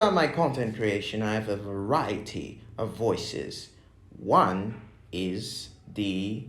On my content creation, I have a variety of voices. One is the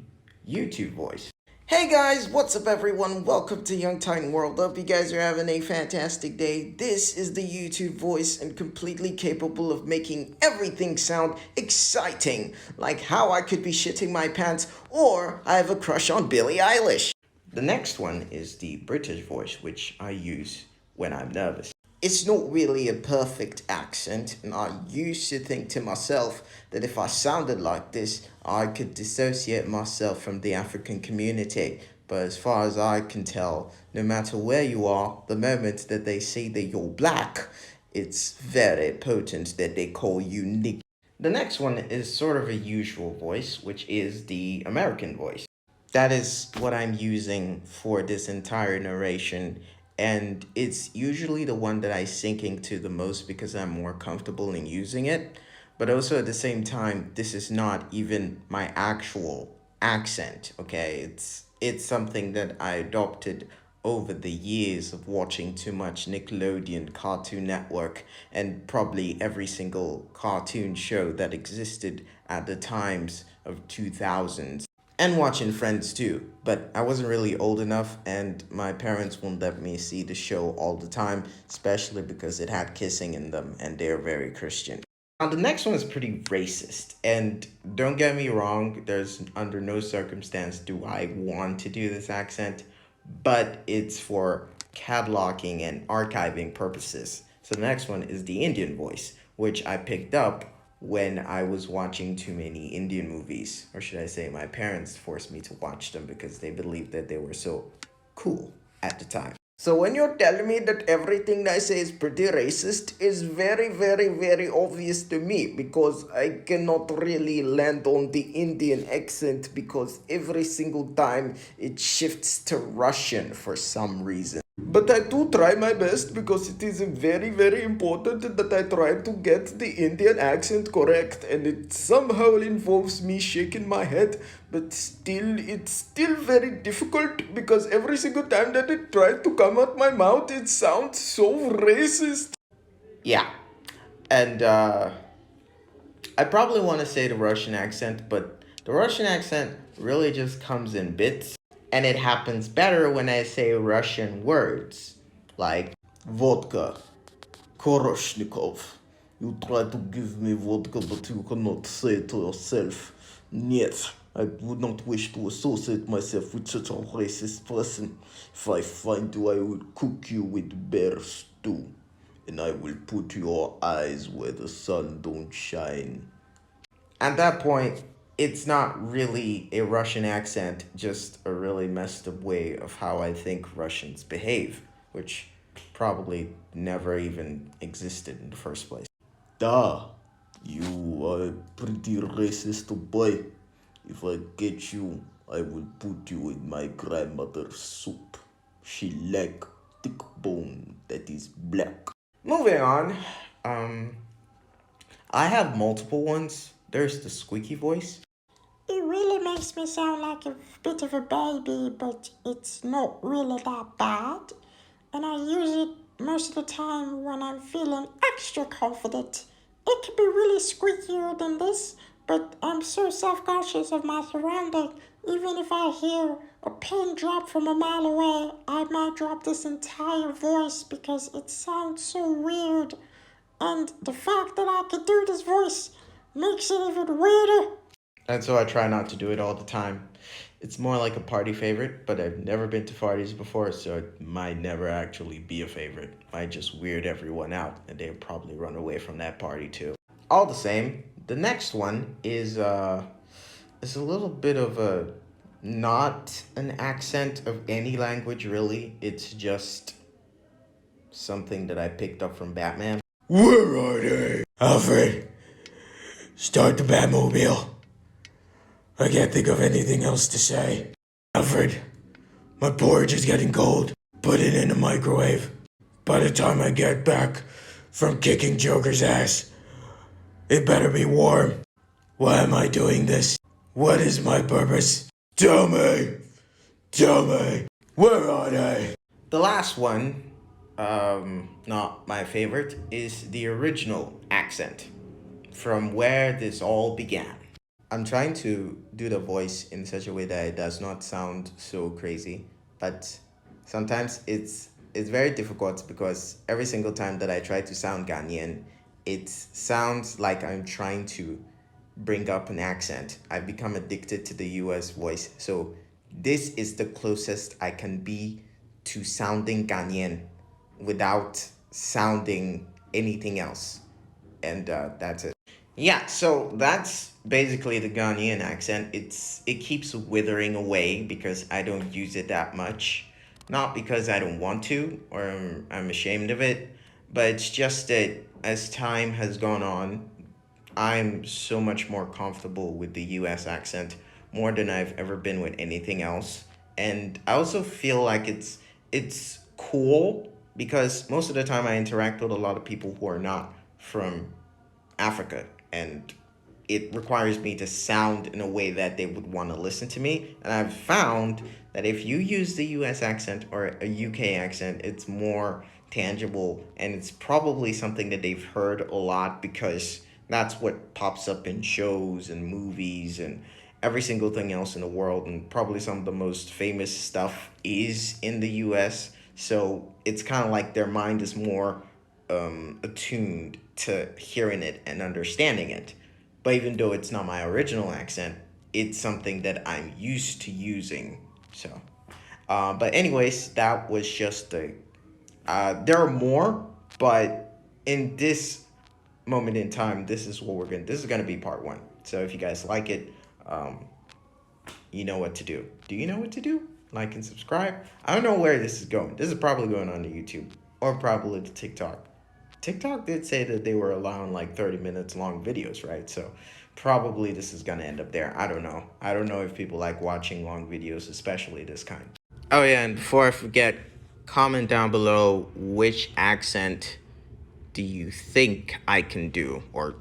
YouTube voice. Hey guys, what's up everyone? Welcome to YungTytanWrld. Hope you guys are having a fantastic day. This is the YouTube voice and completely capable of making everything sound exciting. Like how I could be shitting my pants or I have a crush on Billie Eilish. The next one is the British voice, which I use when I'm nervous. It's not really a perfect accent, and I used to think to myself that if I sounded like this, I could dissociate myself from the African community. But as far as I can tell, no matter where you are, the moment that they see that you're black, it's very potent that they call you Nick. The next one is sort of a usual voice, which is the American voice. That is what I'm using for this entire narration, and it's usually the one that I sink into the most because I'm more comfortable in using it. But also at the same time, this is not even my actual accent, okay? It's something that I adopted over the years of watching too much Nickelodeon, Cartoon Network, and probably every single cartoon show that existed at the times of 2000s. And watching Friends too, but I wasn't really old enough and my parents wouldn't let me see the show all the time, especially because it had kissing in them and they're very Christian. Now the next one is pretty racist, and don't get me wrong, there's under no circumstance do I want to do this accent, but it's for cataloging and archiving purposes. So the next one is the Indian voice, which I picked up when I was watching too many Indian movies. Or should I say my parents forced me to watch them because they believed that they were so cool at the time. So when you're telling me that everything I say is pretty racist is very, very, very obvious to me because I cannot really land on the Indian accent because every single time it shifts to Russian for some reason. But I do try my best because it is very, very important that I try to get the Indian accent correct, and it somehow involves me shaking my head, but still, it's still very difficult because every single time that it tries to come out my mouth, it sounds so racist. Yeah, and I probably want to say the Russian accent, but the Russian accent really just comes in bits. And it happens better when I say Russian words, like vodka, Koroshnikov. You try to give me vodka, but you cannot say it to yourself. Нет, I would not wish to associate myself with such a racist person. If I find you, I will cook you with bear stew. And I will put your eyes where the sun don't shine. At that point, it's not really a Russian accent, just a really messed up way of how I think Russians behave, which probably never even existed in the first place. Duh, you are a pretty racist boy. If I get you, I will put you in my grandmother's soup. She like thick bone that is black. Moving on, I have multiple ones. There's the squeaky voice. It really makes me sound like a bit of a baby, but it's not really that bad. And I use it most of the time when I'm feeling extra confident. It can be really squeakier than this, but I'm so self-conscious of my surrounding. Even if I hear a pin drop from a mile away, I might drop this entire voice because it sounds so weird. And the fact that I can do this voice makes it even weirder. And so I try not to do it all the time. It's more like a party favorite, but I've never been to parties before, so it might never actually be a favorite. Might just weird everyone out, and they'll probably run away from that party too. All the same, the next one is a little bit of a not an accent of any language really. It's just something that I picked up from Batman. Where are they? Alfred, start the Batmobile. I can't think of anything else to say. Alfred, my porridge is getting cold. Put it in the microwave. By the time I get back from kicking Joker's ass, it better be warm. Why am I doing this? What is my purpose? Tell me! Tell me! Where are they? The last one Not my favorite, is the original accent from where this all began. I'm trying to do the voice in such a way that it does not sound so crazy, but sometimes it's very difficult because every single time that I try to sound Ghanaian, it sounds like I'm trying to bring up an accent. I've become addicted to the US voice. So this is the closest I can be to sounding Ghanaian without sounding anything else. And that's it. Yeah, so that's basically the Ghanaian accent. It keeps withering away because I don't use it that much. Not because I don't want to or I'm ashamed of it, but it's just that as time has gone on, I'm so much more comfortable with the US accent more than I've ever been with anything else. And I also feel like it's cool because most of the time I interact with a lot of people who are not from Africa, and it requires me to sound in a way that they would want to listen to me. And I've found that if you use the US accent or a UK accent, it's more tangible and it's probably something that they've heard a lot because that's what pops up in shows and movies and every single thing else in the world. And probably some of the most famous stuff is in the US. So it's kind of like their mind is more attuned to hearing it and understanding it. But even though it's not my original accent, it's something that I'm used to using. So, but anyways, that was just the. There are more, but in this moment in time, this is what we're gonna. This is gonna be part one. So if you guys like it, um, you know what to do. Do you know what to do? Like and subscribe. I don't know where this is going. This is probably going on to YouTube or probably to TikTok. TikTok did say that they were allowing like 30 minutes long videos, right? So probably this is going to end up there. I don't know. I don't know if people like watching long videos, especially this kind. Oh, yeah. And before I forget, comment down below which accent do you think I can do, or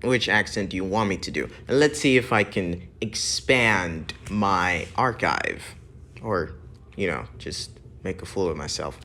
which accent do you want me to do? And let's see if I can expand my archive or, just make a fool of myself.